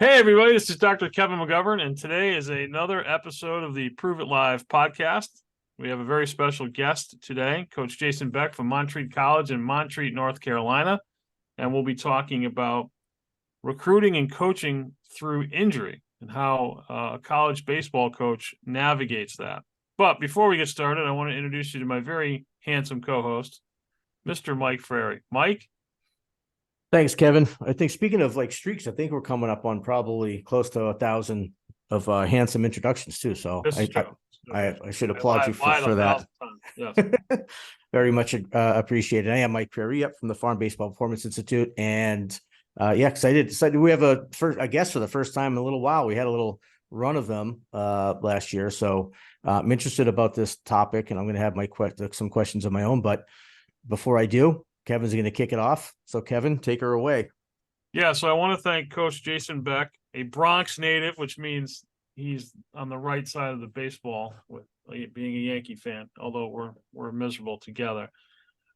Hey, everybody, this is Dr. Kevin McGovern, and today is another episode of the Prove It Live podcast. We have a very special guest today, Coach Jason Beck from Montreat College in Montreat, North Carolina, and we'll be talking about recruiting and coaching through injury and how a college baseball coach navigates that. But before we get started, I want to introduce you to my very handsome co-host, Mr. Mike Frary. Mike? Thanks, Kevin. I think speaking of like streaks, I think we're coming up on probably close to 1,000 of handsome introductions too. So This is true. I should applaud you for that. Yes. Very much appreciated. I am Mike Perry up from the Farm Baseball Performance Institute, and excited. We have a guest for the first time in a little while. We had a little run of them last year, so I'm interested about this topic, and I'm going to have some questions of my own. But before I do, Kevin's going to kick it off. So, Kevin, take her away. Yeah, so I want to thank Coach Jason Beck, a Bronx native, which means he's on the right side of the baseball with being a Yankee fan, although we're miserable together.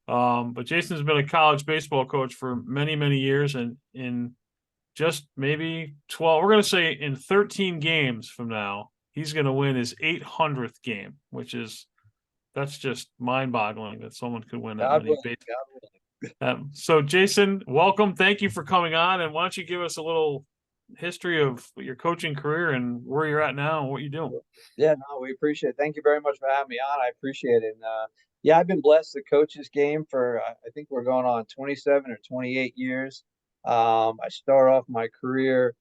But Jason's been a college baseball coach for many, many years, and in just maybe 12, we're going to say in 13 games from now, he's going to win his 800th game, that's just mind-boggling that someone could win that many baseball. So, Jason, welcome. Thank you for coming on. And why don't you give us a little history of your coaching career and where you're at now and what you're doing? Yeah, no, we appreciate it. Thank you very much for having me on. I appreciate it. And yeah, I've been blessed to coach this game for, I think we're going on 27 or 28 years. I started off my career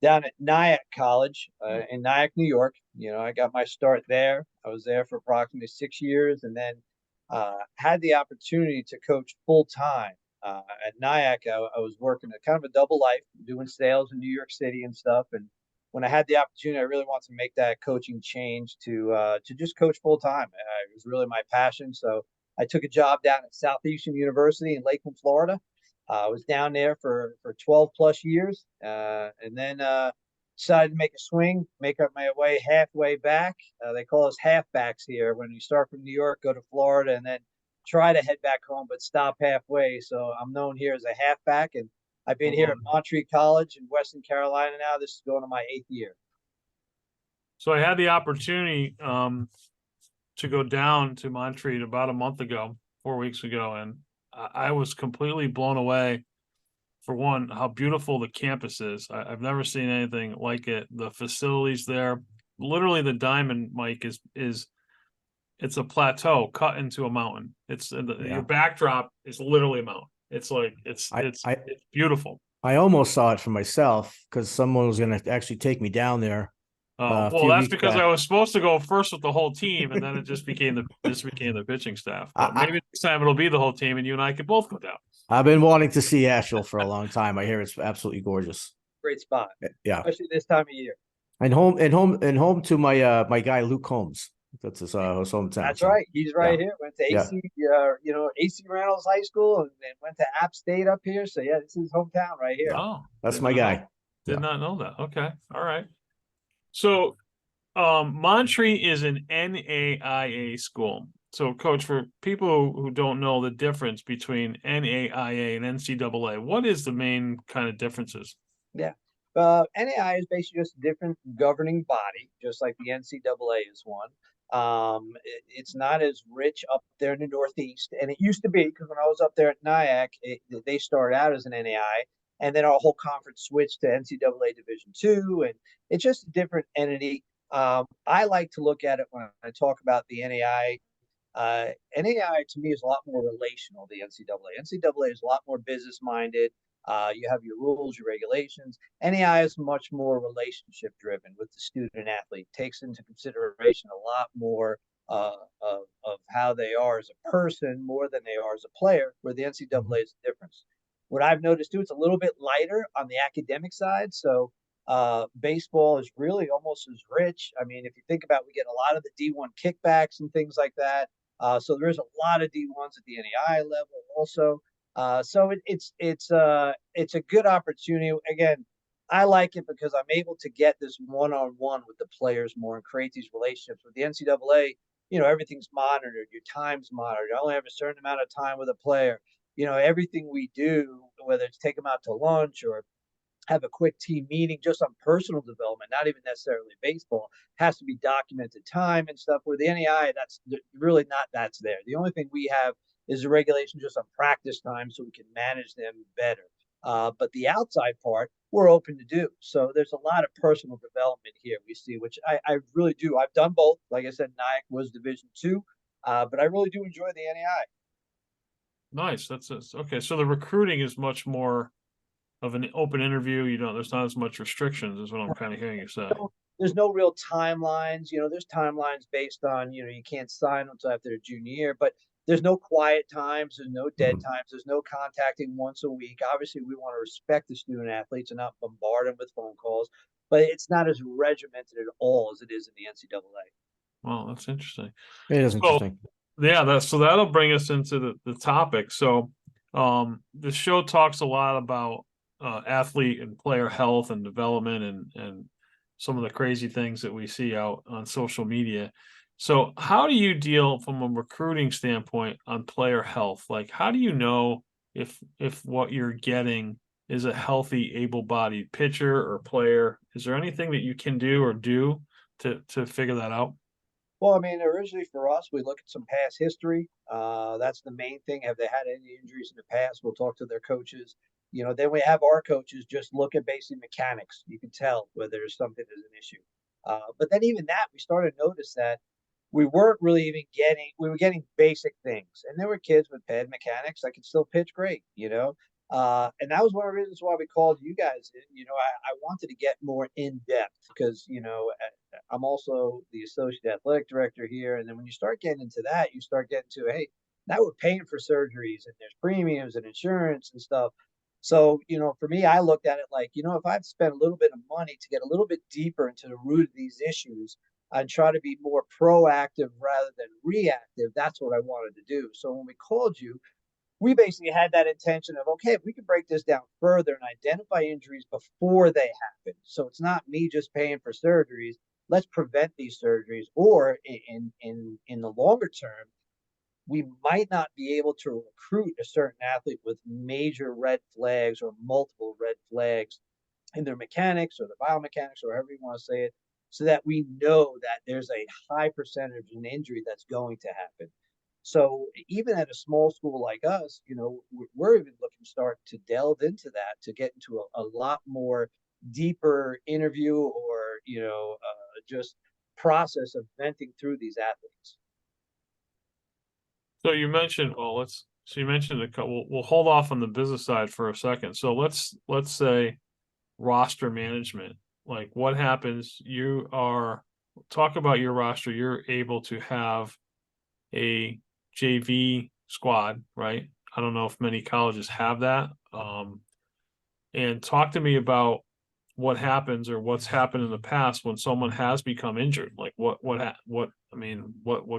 down at NAIA College in Nyack, New York. You know, I got my start there. I was there for approximately 6 years, and then had the opportunity to coach full time at Nyack. I was working a kind of a double life, doing sales in New York City and stuff. And when I had the opportunity, I really wanted to make that coaching change to just coach full time. It was really my passion. So I took a job down at Southeastern University in Lakeland, Florida. I was down there for 12 plus years, and then decided to make a swing, make up my way halfway back. They call us halfbacks here. When you start from New York, go to Florida, and then try to head back home, but stop halfway. So I'm known here as a halfback, and I've been here at Montreat College in Western Carolina now. This is going to my 8th year. So I had the opportunity to go down to Montreat about a month ago, 4 weeks ago, and I was completely blown away. For one, how beautiful the campus is. I've never seen anything like it. The facilities there, literally the diamond, Mike, is it's a plateau cut into a mountain. Your backdrop is literally a mountain. It's like it's beautiful. I almost saw it for myself because someone was going to actually take me down there. Well, that's because I was supposed to go first with the whole team, and then it just became the pitching staff. But maybe next time it'll be the whole team, and you and I could both go down. I've been wanting to see Asheville for a long time. I hear it's absolutely gorgeous. Great spot. Yeah, especially this time of year. And home to my guy Luke Holmes. That's his hometown. That's right. He's right here. Went to AC, AC Reynolds High School, and then went to App State up here. So yeah, this is his hometown right here. Oh, that's my guy. Did not know that. Okay, all right. So, Montreat is an NAIA school. So, Coach, for people who don't know the difference between NAIA and NCAA, what is the main kind of differences? Yeah. NAIA is basically just a different governing body, just like the NCAA is one. It's not as rich up there in the Northeast, and it used to be, because when I was up there at NIAC, they started out as an NAIA, and then our whole conference switched to NCAA Division II, and it's just a different entity. I like to look at it when I talk about the NAIA. NAIA to me is a lot more relational than NCAA. NCAA is a lot more business minded. You have your rules, your regulations. NAIA is much more relationship driven with the student athlete, takes into consideration a lot more of how they are as a person more than they are as a player, where the NCAA is the difference. What I've noticed too, it's a little bit lighter on the academic side. So baseball is really almost as rich. I mean, if you think about, we get a lot of the D1 kickbacks and things like that. So there's a lot of D1s at the NAIA level also. So it's a good opportunity. Again, I like it because I'm able to get this one-on-one with the players more and create these relationships. With the NCAA, everything's monitored. Your time's monitored. I only have a certain amount of time with a player. Everything we do, whether it's take them out to lunch or have a quick team meeting just on personal development, not even necessarily baseball, has to be documented time and stuff. Where the NAI, that's really not, that's there. The only thing we have is a regulation just on practice time so we can manage them better. But the outside part, we're open to do. So there's a lot of personal development here we see, which I really do. I've done both. Like I said, NAIA was Division II, but I really do enjoy the NAI. Nice. That's okay. So the recruiting is much more of an open interview. There's not as much restrictions, is what I'm kind of hearing you say. There's no real timelines. There's timelines based on, you can't sign until after their junior year, but there's no quiet times. There's no dead times. There's no contacting once a week. Obviously, we want to respect the student athletes and not bombard them with phone calls, but it's not as regimented at all as it is in the NCAA. Wow, that's interesting. It is So, interesting. yeah, so that'll bring us into the topic. So, the show talks a lot about athlete and player health and development and some of the crazy things that we see out on social media. So, how do you deal from a recruiting standpoint on player health? Like, how do you know if what you're getting is a healthy, able-bodied pitcher or player? Is there anything that you can do or do to figure that out? Well, I mean, originally for us, we look at some past history. That's the main thing. Have they had any injuries in the past? We'll talk to their coaches. Then we have our coaches just look at basic mechanics. You can tell whether there's something that's an issue. But then even that, we started to notice that we weren't really even we were getting basic things. And there were kids with bad mechanics that could still pitch great. And that was one of the reasons why we called you guys. I wanted to get more in depth because, I'm also the associate athletic director here. And then when you start getting into that, you start getting to, hey, now we're paying for surgeries and there's premiums and insurance and stuff. So, for me, I looked at it like, if I've spent a little bit of money to get a little bit deeper into the root of these issues and try to be more proactive rather than reactive, that's what I wanted to do. So when we called you, we basically had that intention of, okay, if we can break this down further and identify injuries before they happen. So it's not me just paying for surgeries. Let's prevent these surgeries. Or in the longer term, we might not be able to recruit a certain athlete with major red flags or multiple red flags in their mechanics or the biomechanics or however you want to say it, so that we know that there's a high percentage of an injury that's going to happen. So even at a small school like us, we're even looking to start to delve into that to get into a lot more deeper interview or, just process of venting through these athletes. So you mentioned, you mentioned a couple. We'll hold off on the business side for a second. So let's say roster management. Like, what happens? Talk about your roster. You're able to have a JV squad, right? I don't know if many colleges have that. And talk to me about what happens or what's happened in the past when someone has become injured. Like what goes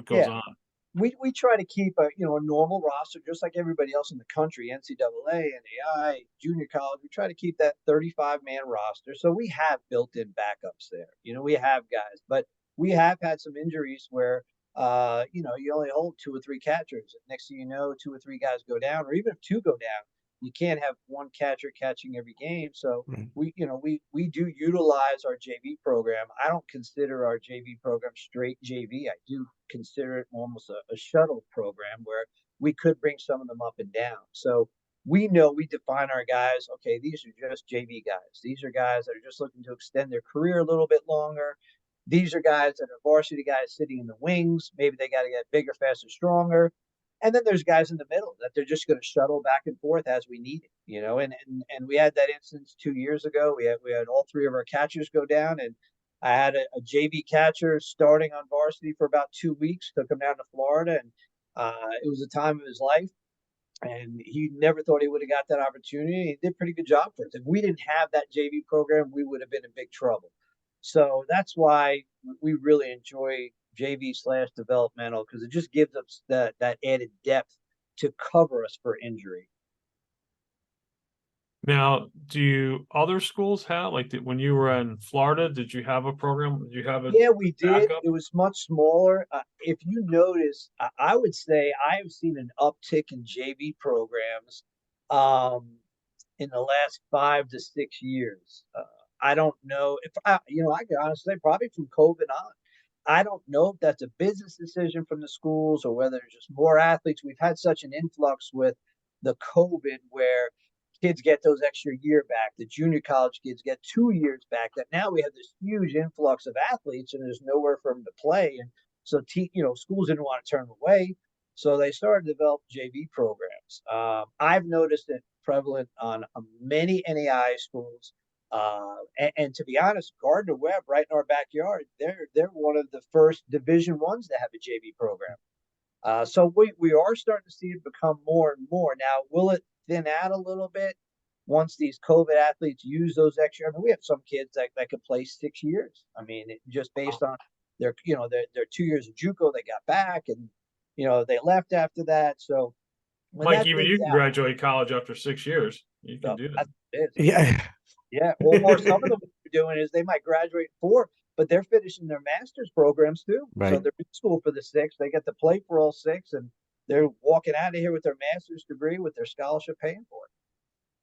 Yeah. on? We try to keep a normal roster just like everybody else in the country, NCAA, NAI, junior college. We try to keep that 35-man roster. So we have built-in backups there. We have guys, but we have had some injuries where you only hold two or three catchers. Next thing you know, two or three guys go down, or even if two go down, you can't have one catcher catching every game. So we do utilize our JV program. I don't consider our JV program straight JV. I do consider it almost a shuttle program where we could bring some of them up and down. So we know we define our guys. Okay, these are just JV guys. These are guys that are just looking to extend their career a little bit longer. These are guys that are varsity guys sitting in the wings. Maybe they got to get bigger, faster, stronger. And then there's guys in the middle that they're just going to shuttle back and forth as we need it. And we had that instance 2 years ago. We had all three of our catchers go down, and I had a JV catcher starting on varsity for about 2 weeks. Took him down to Florida, and it was the time of his life. And he never thought he would have got that opportunity. He did a pretty good job for us. If we didn't have that JV program, we would have been in big trouble. So that's why we really enjoy JV/developmental, because it just gives us that added depth to cover us for injury. Now, do other schools have, like, when you were in Florida, did you have a program? Did you have a Yeah, we did. backup? It was much smaller. If you notice, I would say I have seen an uptick in JV programs. Um, in the last 5 to 6 years. I don't know if I can honestly say probably from COVID on. I don't know if that's a business decision from the schools or whether it's just more athletes. We've had such an influx with the COVID where kids get those extra year back. The junior college kids get 2 years back. That now we have this huge influx of athletes and there's nowhere for them to play. And so, schools didn't want to turn them away. So they started to develop JV programs. I've noticed it prevalent on many NAI schools. And to be honest, Gardner Webb, right in our backyard, they're one of the first Division Ones to have a JV program. So we are starting to see it become more and more. Now, will it thin out a little bit once these COVID athletes use those extra? I mean, we have some kids that could play 6 years. I mean, just based on their 2 years of JUCO, they got back, and they left after that. So, Mike, even you can graduate college after 6 years. You can do that. Yeah. Yeah. Or some of them are doing is they might graduate 4, but they're finishing their master's programs too. Right. So they're in school for the 6. They get to play for all 6, and they're walking out of here with their master's degree with their scholarship paying for it.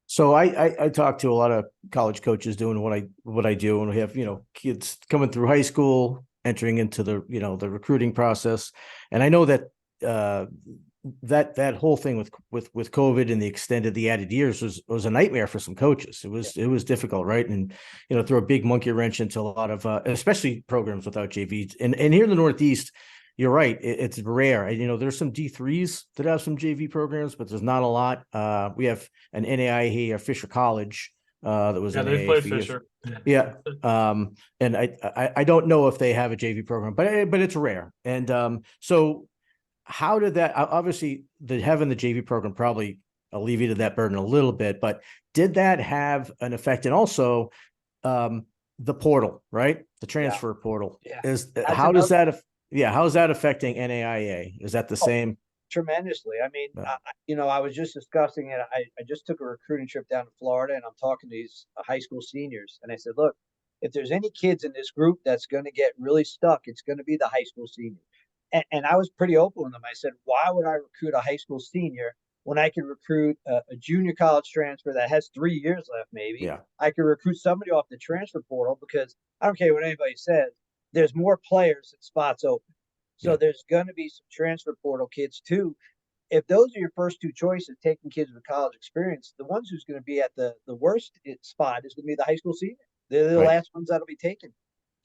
So I talk to a lot of college coaches doing what I do, and we have kids coming through high school, entering into the the recruiting process, and I know that that whole thing with COVID and the added years was a nightmare for some coaches. It was difficult, right? And throw a big monkey wrench into a lot of especially programs without JVs. And here in the Northeast, you're right, it's rare. And there's some D3s that have some JV programs, but there's not a lot. We have an NAIA here, Fisher College, that was they played Fisher. Yeah. And I don't know if they have a JV program, but it's rare. And so how did that, obviously having the JV program probably alleviated that burden a little bit, but did that have an effect? And also the portal, right? The transfer portal how is that affecting NAIA? Is that the same? Tremendously. I mean, I was just discussing it. I just took a recruiting trip down to Florida, and I'm talking to these high school seniors, and I said, look, if there's any kids in this group that's going to get really stuck, it's going to be the high school senior. And I was pretty open with them. I said, why would I recruit a high school senior when I could recruit a junior college transfer that has 3 years left, maybe? Yeah. I could recruit somebody off the transfer portal because I don't care what anybody says. There's more players than spots open. So there's going to be some transfer portal kids too. If those are your first 2 choices, taking kids with college experience, the ones who's going to be at the worst spot is going to be the high school senior. They're the last ones that'll be taken.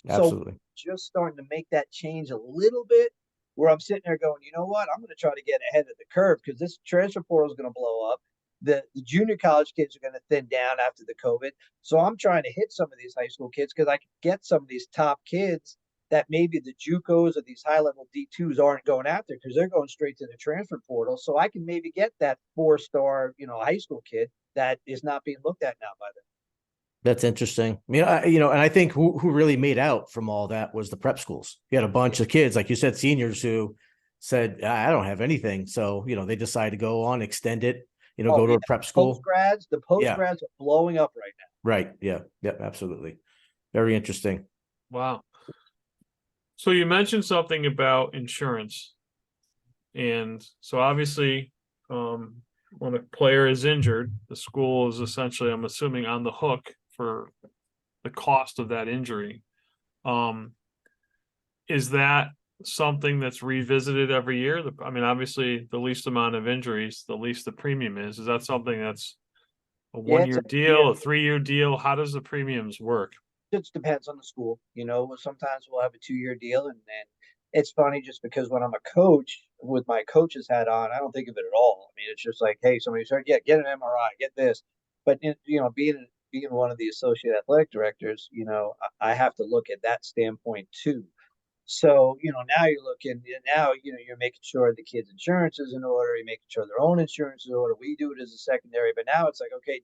Absolutely. So just starting to make that change a little bit, where I'm sitting there going, you know what? I'm going to try to get ahead of the curve because this transfer portal is going to blow up. The junior college kids are going to thin down after the COVID. So I'm trying to hit some of these high school kids because I can get some of these top kids that maybe the JUCOs or these high-level D2s aren't going after because they're going straight to the transfer portal. So I can maybe get that 4-star, high school kid that is not being looked at now by them. That's interesting. I mean, and I think who really made out from all that was the prep schools. You had a bunch of kids, like you said, seniors who said, I don't have anything. So, they decide to go on, extend it, go to a prep school. The post-grads are blowing up right now. Right. Yeah. Yeah, absolutely. Very interesting. Wow. So you mentioned something about insurance. And so obviously, when a player is injured, the school is essentially, I'm assuming, on the hook for the cost of that injury. Is that something that's revisited every year? I mean, obviously, the least amount of injuries, the least the premium is. Is that something that's a 1-year deal, a 3-year deal? How does the premiums work? It depends on the school. Sometimes we'll have a 2-year deal, and it's funny just because when I'm a coach with my coach's hat on, I don't think of it at all. I mean, it's just like, hey, somebody said, get an MRI, get this. But being one of the associate athletic directors, I have to look at that standpoint too. So, now you're making sure the kids' insurance is in order, you're making sure their own insurance is in order. We do it as a secondary, but now it's like, okay,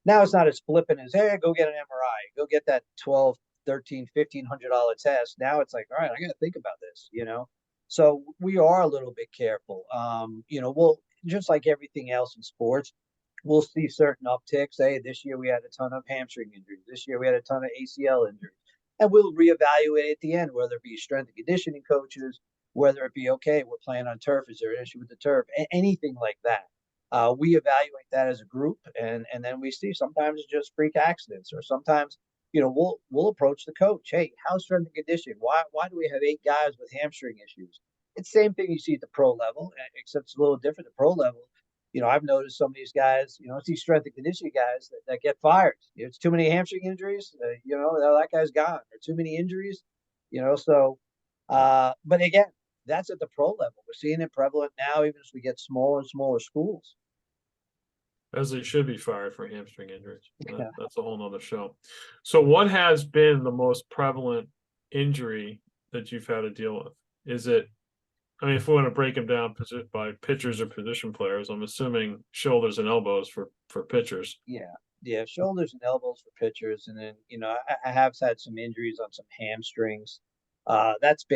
now it's not as flippant as, hey, go get an MRI, go get that $1,200, $1,300, $1,500 test. Now it's like, all right, I got to think about this, So we are a little bit careful. We'll, just like everything else in sports, we'll see certain upticks. Hey, this year we had a ton of hamstring injuries. This year we had a ton of ACL injuries. And we'll reevaluate at the end, whether it be strength and conditioning coaches, whether it be, okay, we're playing on turf. Is there an issue with the turf? Anything like that. We evaluate that as a group, and then we see sometimes it's just freak accidents, or sometimes we'll approach the coach. Hey, how's strength and conditioning? Why do we have 8 guys with hamstring issues? It's the same thing you see at the pro level, except it's a little different. At the pro level, I've noticed some of these guys, it's these strength and conditioning guys that get fired. It's too many hamstring injuries, that guy's gone. Or too many injuries, so. But again, that's at the pro level. We're seeing it prevalent now, even as we get smaller and smaller schools. As they should be fired for hamstring injuries. Yeah. That's a whole nother show. So what has been the most prevalent injury that you've had to deal with? Is it, I mean, if we want to break them down by pitchers or position players, I'm assuming shoulders and elbows for pitchers. Yeah, shoulders and elbows for pitchers, and then I have had some injuries on some hamstrings. That's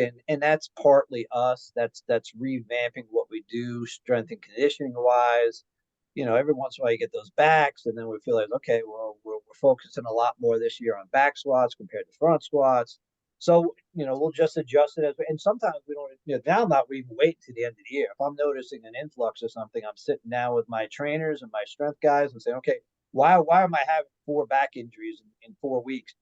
partly us. That's revamping what we do, strength and conditioning wise. Every once in a while you get those backs, and then we feel like, okay, well, we're focusing a lot more this year on back squats compared to front squats. So, we'll just adjust it and sometimes we don't, now not we even wait to the end of the year. If I'm noticing an influx or something, I'm sitting down with my trainers and my strength guys and saying, okay, why am I having 4 back injuries in 4 weeks?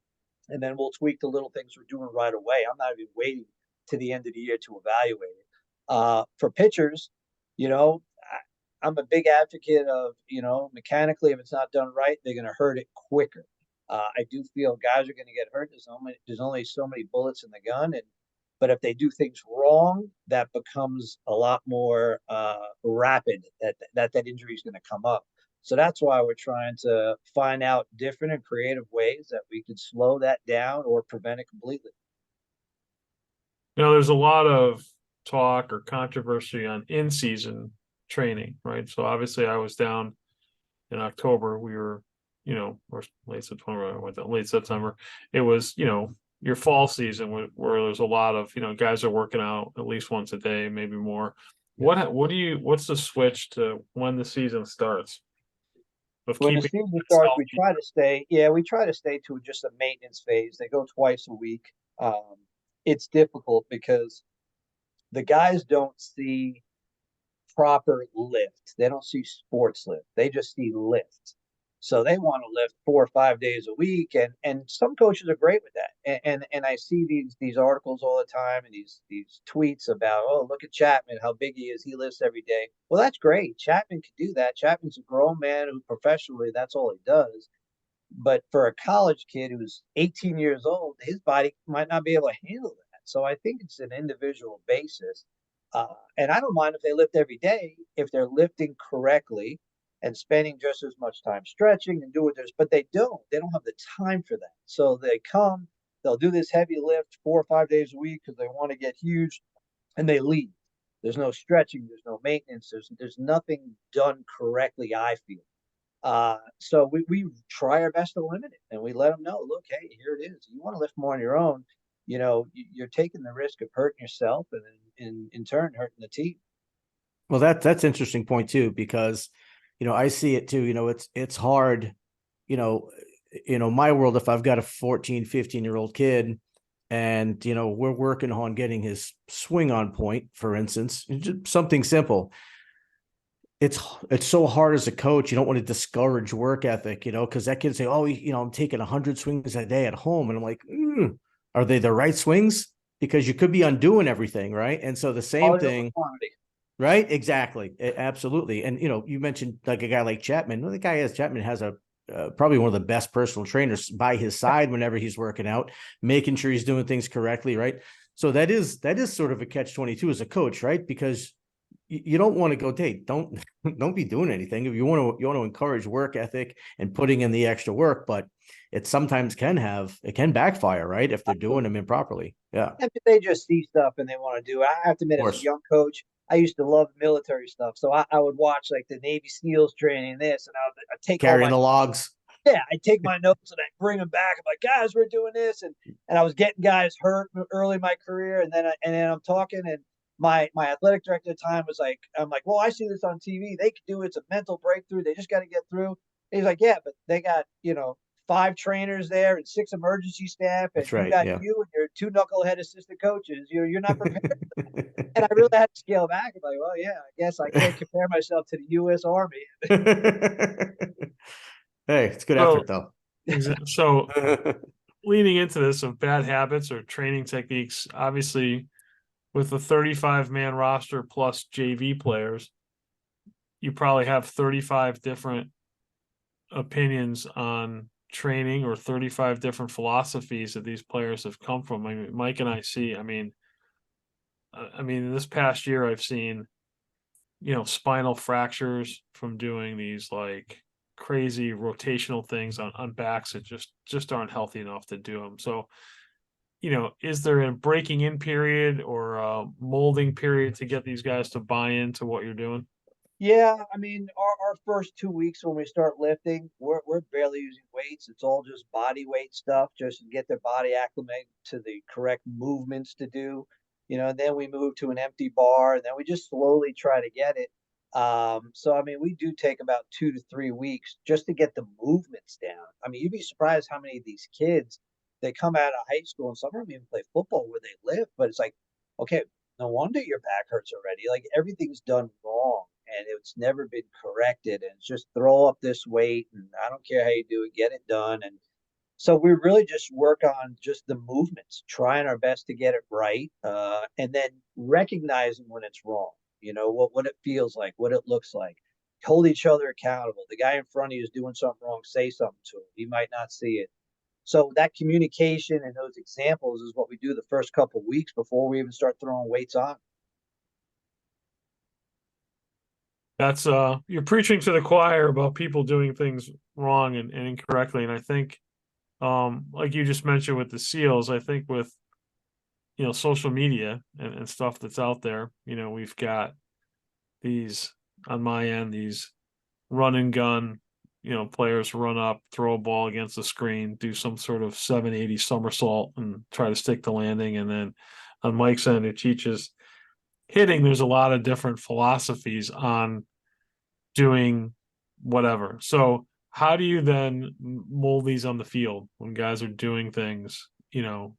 And then we'll tweak the little things we're doing right away. I'm not even waiting to the end of the year to evaluate it. For pitchers, I'm a big advocate of, mechanically, if it's not done right, they're going to hurt it quicker. I do feel guys are going to get hurt. There's only so many bullets in the gun, but if they do things wrong, that becomes a lot more rapid. That injury is going to come up. So that's why we're trying to find out different and creative ways that we could slow that down or prevent it completely. There's a lot of talk or controversy on in-season training, right? So obviously I was down in October. We were, or late September, I went down late September. It was, your fall season where there's a lot of, guys are working out at least once a day, maybe more. What's the switch to when the season starts? When the season starts, we try to stay to just a maintenance phase. They go twice a week. It's difficult because the guys don't see proper lift. They don't see sports lift. They just see lift. So they want to lift 4 or 5 days a week, and some coaches are great with that. And I see these articles all the time and these tweets about, oh, look at Chapman, how big he is. He lifts every day. Well, that's great. Chapman can do that. Chapman's a grown man who professionally that's all he does. But for a college kid who's 18 years old, his body might not be able to handle that. So I think it's an individual basis. And I don't mind if they lift every day if they're lifting correctly and spending just as much time stretching and doing this, but they don't have the time for that. So they'll do this heavy lift 4 or 5 days a week because they want to get huge, and they leave. There's no stretching, there's no maintenance, there's nothing done correctly, I feel. So we try our best to limit it, and we let them know, look, hey, here it is. You want to lift more on your own, you're taking the risk of hurting yourself and in turn hurting the team. Well, that's interesting point too, because I see it too. It's hard, my world, if I've got a 14, 15-year-old kid and, we're working on getting his swing on point, for instance, just something simple. It's so hard as a coach. You don't want to discourage work ethic, because that kid say, oh, I'm taking 100 swings a day at home. And I'm like, are they the right swings? Because you could be undoing everything. Right. And so the same thing. Right. Exactly. Absolutely. And, you mentioned like a guy like Chapman. Well, Chapman has probably one of the best personal trainers by his side whenever he's working out, making sure he's doing things correctly. Right. So that is sort of a catch-22 as a coach, right? Because you don't want to go, hey, don't be doing anything. If you want to encourage work ethic and putting in the extra work, but it sometimes can backfire, right? If they're doing them improperly. Yeah. And they just see stuff and they want to do it. I have to admit, as a young coach, I used to love military stuff. So I would watch like the Navy SEALs training this, and I'd take carrying the logs. Yeah, I take my notes and I bring them back. I'm like, guys, we're doing this, and I was getting guys hurt early in my career, and then I'm talking, and my athletic director at the time was like, I'm like, well, I see this on TV. They can do it. It's a mental breakthrough. They just got to get through. And he's like, yeah, but they got 5 trainers there and 6 emergency staff, and That's you right. got Yeah. you and your 2 knucklehead assistant coaches. You're not prepared. And I really had to scale back. I'm like, well, yeah, I guess I can't compare myself to the U.S. Army. Hey, it's good So, effort though. so leading into this of bad habits or training techniques, obviously with a 35-man roster plus JV players, you probably have 35 different opinions on training or 35 different philosophies that these players have come from. I mean, Mike and I see, in this past year, I've seen, spinal fractures from doing these like crazy rotational things on backs that just aren't healthy enough to do them. So, is there a breaking in period or a molding period to get these guys to buy into what you're doing? Yeah, I mean, our first 2 weeks when we start lifting, we're barely using weights. It's all just body weight stuff, just to get their body acclimated to the correct movements to do. And then we move to an empty bar, and then we just slowly try to get it. So I mean, we do take about 2 to 3 weeks just to get the movements down. I mean, you'd be surprised how many of these kids they come out of high school, and some of them even play football where they live. But it's like, okay, no wonder your back hurts already. Like everything's done wrong and it's never been corrected. And it's just throw up this weight and I don't care how you do it, get it done. And so we really just work on just the movements, trying our best to get it right, and then recognizing when it's wrong. What it feels like, what it looks like. Hold each other accountable. The guy in front of you is doing something wrong. Say something to him. He might not see it. So that communication and those examples is what we do the first couple of weeks before we even start throwing weights on. That's you're preaching to the choir about people doing things wrong and incorrectly. And I think like you just mentioned with the SEALs, I think with social media and stuff that's out there, we've got these on my end, these run and gun, players run up, throw a ball against the screen, do some sort of 780 somersault and try to stick the landing. And then on Mike's end, who teaches hitting, there's a lot of different philosophies on doing whatever. So how do you then mold these on the field when guys are doing things,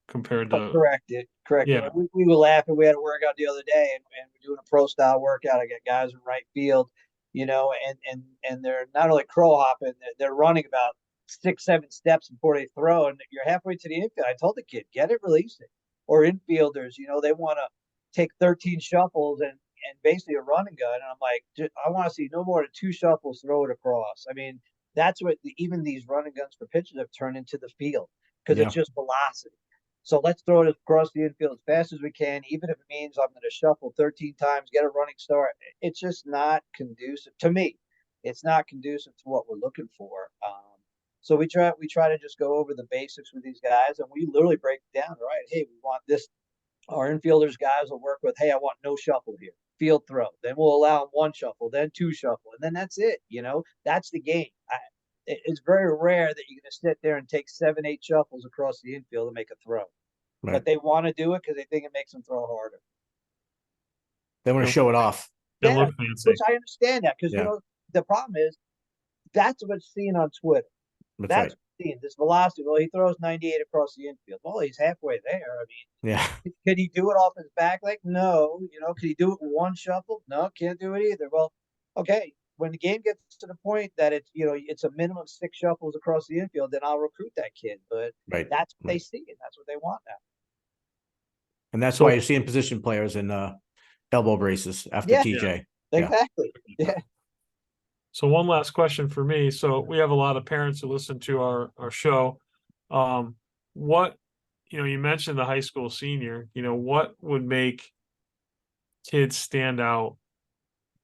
compared to Correct it. Correct it. yeah, We were laughing. We had a workout the other day, and we're doing a pro style workout. I got guys in right field, and they're not only crow hopping, they're running about 6, 7 steps before they throw, and you're halfway to the infield. I told the kid, get it, release it. Or infielders, they want to take 13 shuffles and basically a run and gun. And I'm like, I want to see no more than 2 shuffles, throw it across. I mean, that's what even these run and guns for pitchers have turned into the field because Yeah. it's just velocity. So let's throw it across the infield as fast as we can, even if it means I'm going to shuffle 13 times, get a running start. It's just not conducive to me. It's not conducive to what we're looking for. So we try to just go over the basics with these guys, and we literally break it down. Right? Hey, we want this. Our infielders guys will work with, hey, I want no shuffle here. Field throw. Then we'll allow them 1 shuffle, then 2 shuffle, and then that's it. That's the game. It's very rare that you're going to sit there and take 7, 8 shuffles across the infield and make a throw. Right. But they want to do it because they think it makes them throw harder. They want to show it off. it Yeah, look fancy. which I understand that because Yeah. the problem is that's what's seen on Twitter. That's That's right. what's seen this velocity. Well, he throws 98 across the infield. Well, he's halfway there. I mean, Yeah. could he do it off his back leg? No. Could he do it in 1 shuffle? No, can't do it either. Well, okay. When the game gets to the point that it's a minimum 6 shuffles across the infield, then I'll recruit that kid. But Right. that's what they Right. see, and that's what they want now. And that's So- why you're seeing position players in elbow braces after Yeah. TJ. Yeah. Exactly. Yeah. So one last question for me. So we have a lot of parents who listen to our show. What, you mentioned the high school senior, what would make kids stand out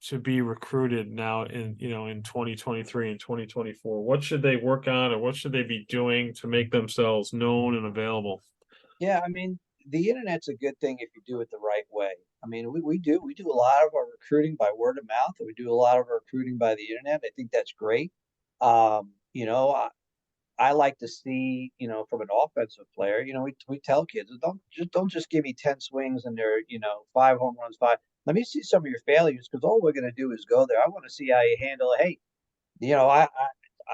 to be recruited now in 2023 and 2024? What should they work on or what should they be doing to make themselves known and available? Yeah, I mean, the internet's a good thing if you do it the right way. I mean, we do a lot of our recruiting by word of mouth, and we do a lot of our recruiting by the internet. I think that's great. I like to see, from an offensive player, we tell kids don't just give me 10 swings and they're 5 home runs, 5. Let me see some of your failures because all we're going to do is go there. I want to see how you handle it. Hey, I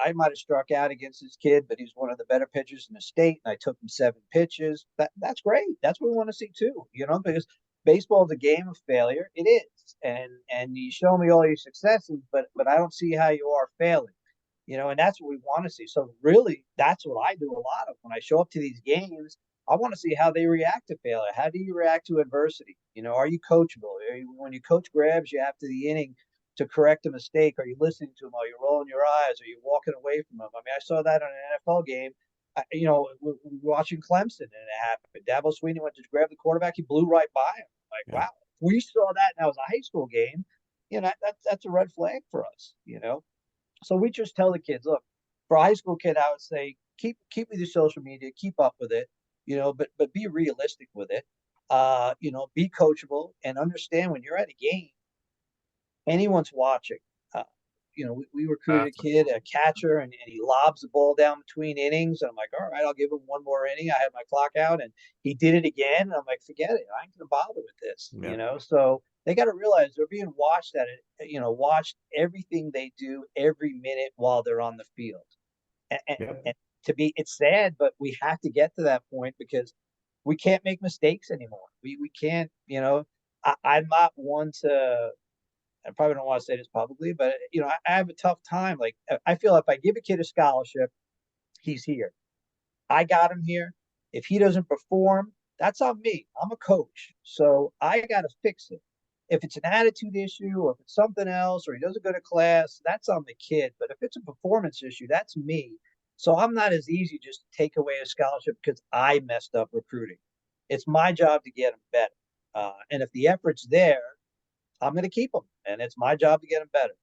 I might have struck out against this kid, but he's one of the better pitchers in the state, and I took him 7 pitches. That's great. That's what we want to see too, because baseball is a game of failure. It is, and you show me all your successes, but I don't see how you are failing. And that's what we want to see. So really, that's what I do a lot of when I show up to these games. I want to see how they react to failure. How do you react to adversity? Are you coachable? When your coach grabs you after the inning to correct a mistake, are you listening to him? Are you rolling your eyes? Are you walking away from him? I mean, I saw that on an NFL game. We're watching Clemson, and it happened. Dabo Sweeney went to grab the quarterback. He blew right by him. Like, wow, if we saw that, and that was a high school game, that's a red flag for us. So we just tell the kids, look, for a high school kid, I would say keep with your social media, keep up with it, but be realistic with it. Be coachable and understand when you're at a game, anyone's watching. We recruited a kid, a catcher, and he lobs the ball down between innings. And I'm like, all right, I'll give him one more inning. I had my clock out, and he did it again. And I'm like, forget it. I ain't gonna bother with this. So they got to realize they're being watched watched everything they do every minute while they're on the field. And it's sad, but we have to get to that point because we can't make mistakes anymore. We can't, I'm not one to. I probably don't want to say this publicly, but I have a tough time. Like, I feel if I give a kid a scholarship, he's here. I got him here. If he doesn't perform, that's on me. I'm a coach, so I got to fix it. If it's an attitude issue, or if it's something else, or he doesn't go to class, that's on the kid. But if it's a performance issue, that's me. So I'm not as easy just to take away a scholarship because I messed up recruiting. It's my job to get him better. And if the effort's there, I'm going to keep them, and it's my job to get them better.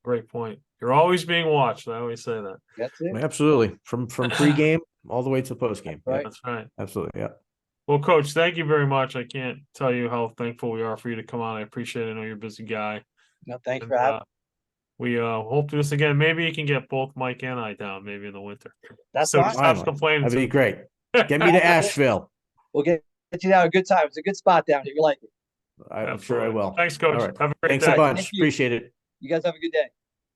Great point. You're always being watched. I always say that. That's it. Absolutely. From pregame all the way to postgame. Right. That's right. Absolutely. Yeah. Well, Coach, thank you very much. I can't tell you how thankful we are for you to come on. I appreciate it. I know you're a busy guy. No, thanks for having me. We hope to do this again. Maybe you can get both Mike and I down maybe in the winter. That's so fine. stop complaining. That'd be great. Get me to Asheville. We'll get you down a good time. It's a good spot down here. You like it. I'm sure I will. Thanks, Coach. All right. Have a great Thanks day. a bunch. Thank you. Appreciate it. You guys have a good day.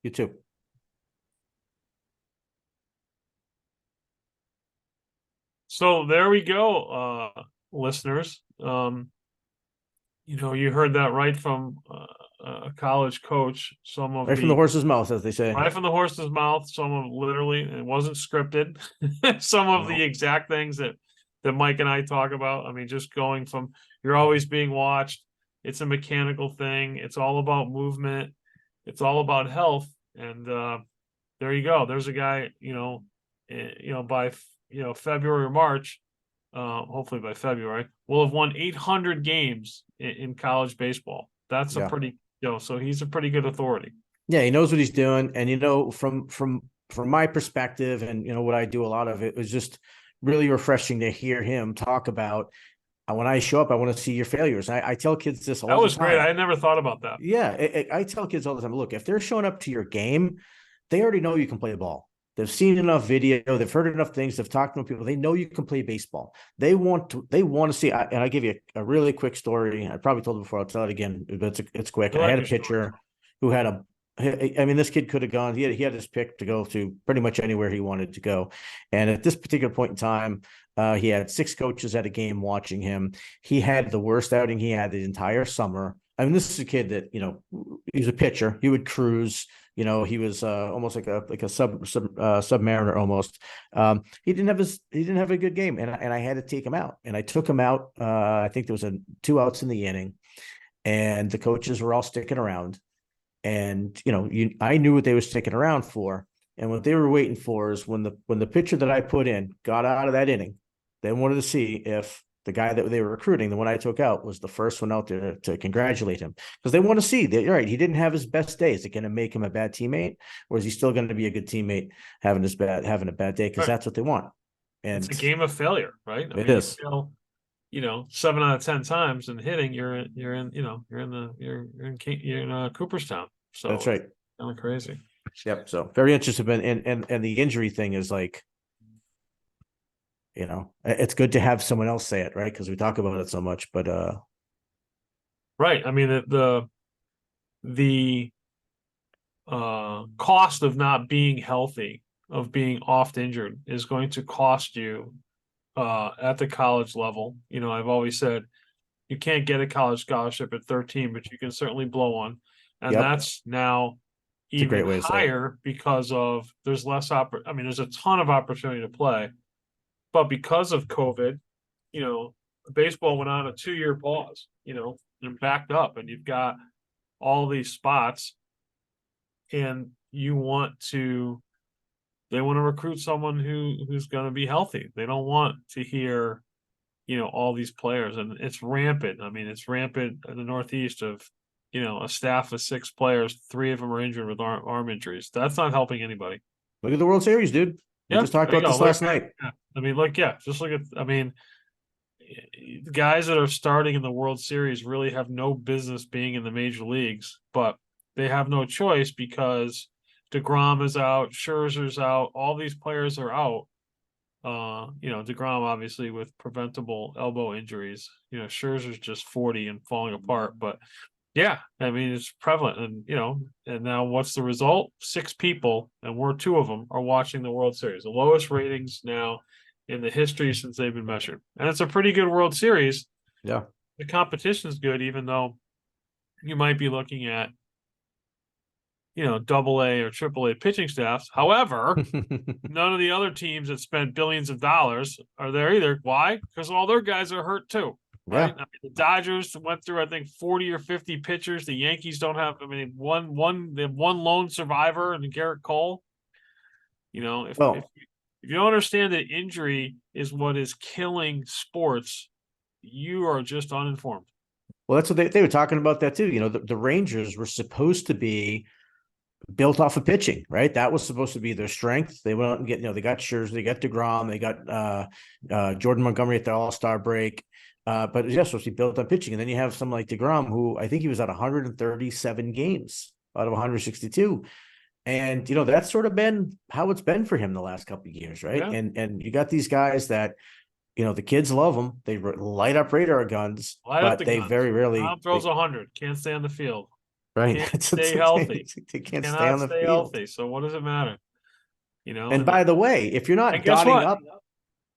You too. So there we go, listeners. You heard that right from a college coach. From the horse's mouth, as they say. Right from the horse's mouth. Some of literally, it wasn't scripted. Some of the exact things that Mike and I talk about. I mean, just going from you're always being watched. It's a mechanical thing. It's all about movement. It's all about health. And there you go. There's a guy, by February or March, hopefully by February, we'll have won 800 games in college baseball. That's a pretty, so he's a pretty good authority. Yeah, he knows what he's doing. And from my perspective, and what I do a lot of, it was just really refreshing to hear him talk about. When I show up, I want to see your failures. I tell kids this all the time. That was great. I had never thought about that. Yeah, I tell kids all the time, look, if they're showing up to your game, they already know you can play ball. They've seen enough video. They've heard enough things. They've talked to people. They know you can play baseball. They want to see. And I give you a really quick story. I probably told it before. I'll tell it again, but it's quick. I had a pitcher who had this kid could have gone. He had his pick to go to pretty much anywhere he wanted to go. And at this particular point in time, he had 6 coaches at a game watching him. He had the worst outing he had the entire summer. I mean, this is a kid that, he was a pitcher. He would cruise. He was almost like a submariner almost. He didn't have a good game, and I had to take him out. And I took him out. I think there was 2 outs in the inning, and the coaches were all sticking around. And I knew what they were sticking around for, and what they were waiting for is when the pitcher that I put in got out of that inning, they wanted to see if the guy that they were recruiting, the one I took out, was the first one out there to congratulate him, because they want to see that. All right, he didn't have his best day. Is it going to make him a bad teammate, or is he still going to be a good teammate having a bad day? Because that's what they want. And it's a game of failure, right? It is. 7 out of 10 times in hitting, you're in Cooperstown. So that's right. Kind of crazy. Yep. So very interesting. And the injury thing is like, it's good to have someone else say it, right? Because we talk about it so much, but right. I mean, the cost of not being healthy, of being oft injured, is going to cost you at the college level. You know, I've always said you can't get a college scholarship at 13, but you can certainly blow one. And Yep. that's now It's a great even way to say it. higher because of there's less I mean, there's a ton of opportunity to play, but because of COVID, you know, baseball went on a 2-year pause, you know, and backed up, and you've got all these spots, and they want to recruit someone who's going to be healthy. They don't want to hear, you know, all these players, and it's rampant. I mean, it's rampant in the Northeast of, you know, a staff of 6 players, 3 of them are injured with arm injuries. That's not helping anybody. Look at the World Series, dude. We Yeah, just talked there about you this go. last night. Yeah. I mean, look, yeah, just look at, I mean, the guys that are starting in the World Series really have no business being in the major leagues, but they have no choice because DeGrom is out, Scherzer's out, all these players are out. You know, DeGrom obviously with preventable elbow injuries. You know, Scherzer's just 40 and falling apart, but yeah, I mean, it's prevalent. And, you know, and now what's the result? 6 people, and we're 2 of them, are watching the World Series. The lowest ratings now in the history since they've been measured. And it's a pretty good World Series. Yeah. The competition's good, even though you might be looking at, you know, AA or AAA pitching staffs. However, none of the other teams that spent billions of dollars are there either. Why? Because all their guys are hurt too. Right. Yeah. I mean, the Dodgers went through, I think, 40 or 50 pitchers. The Yankees don't have, I mean, they have one lone survivor and Garrett Cole. You know, if you don't understand that injury is what is killing sports, you are just uninformed. Well, that's what they were talking about that too. You know, the Rangers were supposed to be built off of pitching, right? That was supposed to be their strength. They went out and get, you know, they got Scherzer, they got DeGrom, they got Jordan Montgomery at the All-Star break. But it was just supposed to be built on pitching. And then you have someone like DeGrom, who I think he was at 137 games out of 162. And, you know, that's sort of been how it's been for him the last couple of years, right? Yeah. And you got these guys that, you know, the kids love them. They light up radar guns, but they very rarely throws 100, can't stay on the field. Right. Can't stay healthy. They can't stay on the field. Healthy. So what does it matter? You know. And by the way, if you're not dotting up,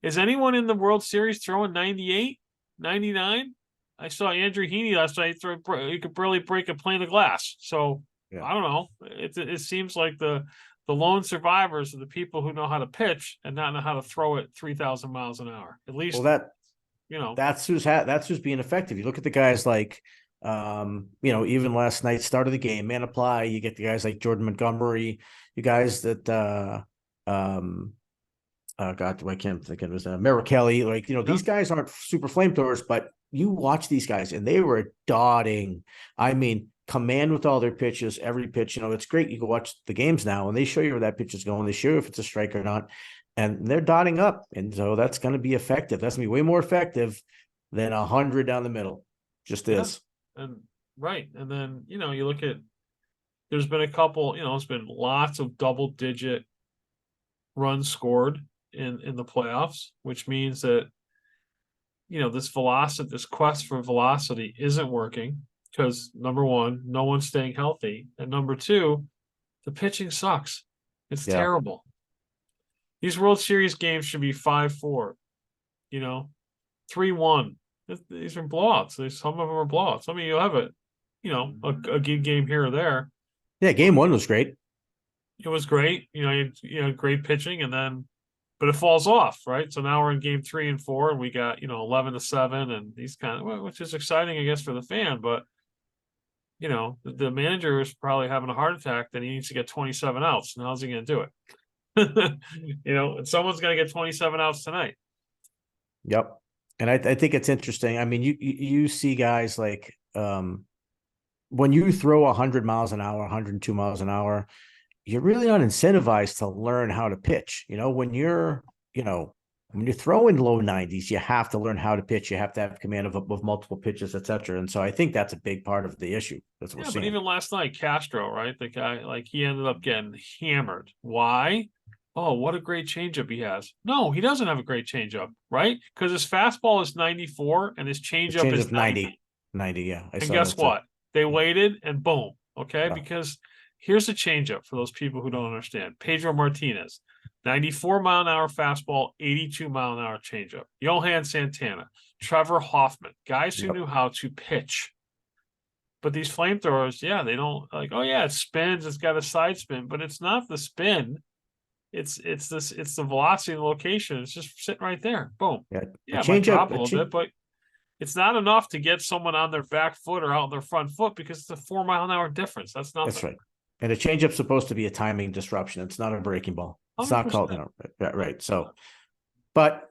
is anyone in the World Series throwing 98, 99? I saw Andrew Heaney last night he could barely break a pane of glass. So yeah. I don't know. It seems like the lone survivors are the people who know how to pitch and not know how to throw it 3,000 miles an hour. At least, well, you know, that's who's being effective. You look at the guys like, you know, even last night, start of the game, man apply, you get the guys like Jordan Montgomery, you guys that God, I can't think of his Merrill Kelly, like, you know, these guys aren't super flamethrowers, but you watch these guys and they were dotting. I mean, command with all their pitches, every pitch, you know, it's great. You can watch the games now and they show you where that pitch is going. They show you if it's a strike or not, and they're dotting up. And so that's going to be effective. That's gonna be way more effective than 100 down the middle. Just is. And right. And then, you know, you look at, there's been a couple, you know, it's been lots of double-digit runs scored in the playoffs, which means that, you know, this quest for velocity isn't working because, number one, no one's staying healthy. And number two, the pitching sucks. It's terrible. These World Series games should be 5-4, you know, 3-1. These are blowouts. Some of them are blowouts. I mean, you'll have a good game here or there. Yeah, game 1 was great. It was great. You know, you had great pitching, but it falls off, right? So now we're in game 3 and 4, and we got, you know, 11-7, and these which is exciting, I guess, for the fan. But you know, the manager is probably having a heart attack. Then he needs to get 27 outs. And how's he going to do it? You know, and someone's going to get 27 outs tonight. Yep. And I think it's interesting. I mean, you see guys like when you throw 100 miles an hour, 102 miles an hour, you're really not incentivized to learn how to pitch. You know, when you're throwing low 90s, you have to learn how to pitch. You have to have command of multiple pitches, et cetera. And so I think that's a big part of the issue. That's what we're seeing. But even last night, Castro, right? The guy, like, he ended up getting hammered. Why? Oh, what a great changeup he has. No, he doesn't have a great changeup, right? Because his fastball is 94 and his changeup is 90. 90, yeah. And guess what? They waited and boom. Okay. Yeah. Because Here's a changeup for those people who don't understand. Pedro Martinez, 94-mile-an-hour fastball, 82-mile-an-hour changeup. Johan Santana, Trevor Hoffman, guys who Yep. knew how to pitch. But these flamethrowers, yeah, they don't like, oh yeah, it spins, it's got a side spin, but it's not the spin. It's the velocity and the location. It's just sitting right there. Boom. Yeah, Yeah, it might change drop up, a little bit, but it's not enough to get someone on their back foot or out on their front foot because it's a 4-mile-an-hour difference. That's nothing. That's right. And a changeup's supposed to be a timing disruption. It's not a breaking ball. It's not called, 100%. right. So, but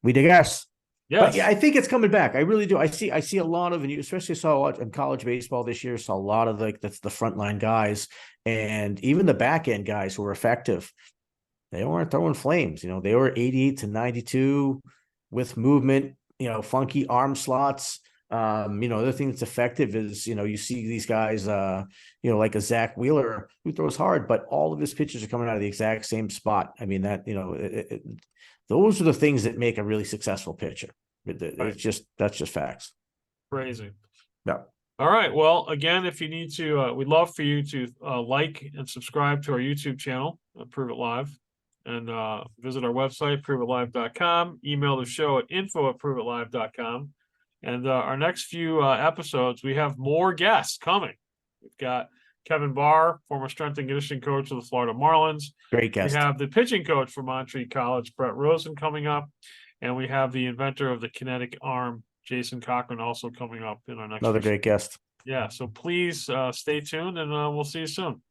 we digress. But Yes. yeah, I think it's coming back. I really do. I see a lot of, and you especially saw a lot in college baseball this year, saw a lot of that's the frontline guys and even the back end guys who were effective. They weren't throwing flames, they were 88 to 92 with movement, funky arm slots. The other thing that's effective is, you see these guys, like a Zach Wheeler who throws hard, but all of his pitches are coming out of the exact same spot. I mean, that, those are the things that make a really successful pitcher. It's that's just facts. Crazy. Yeah. All right. Well, again, if you need to, we'd love for you to like and subscribe to our YouTube channel, Prove It Live, and visit our website, proveitlive.com. Email the show at info@proveitlive.com. And our next few episodes, we have more guests coming. We've got Kevin Barr, former strength and conditioning coach of the Florida Marlins. Great guest. We have the pitching coach for Montreat College, Brett Rosen, coming up. And we have the inventor of the kinetic arm, Jason Cochran, also coming up in our next Another great guest. Yeah, so please stay tuned, and we'll see you soon.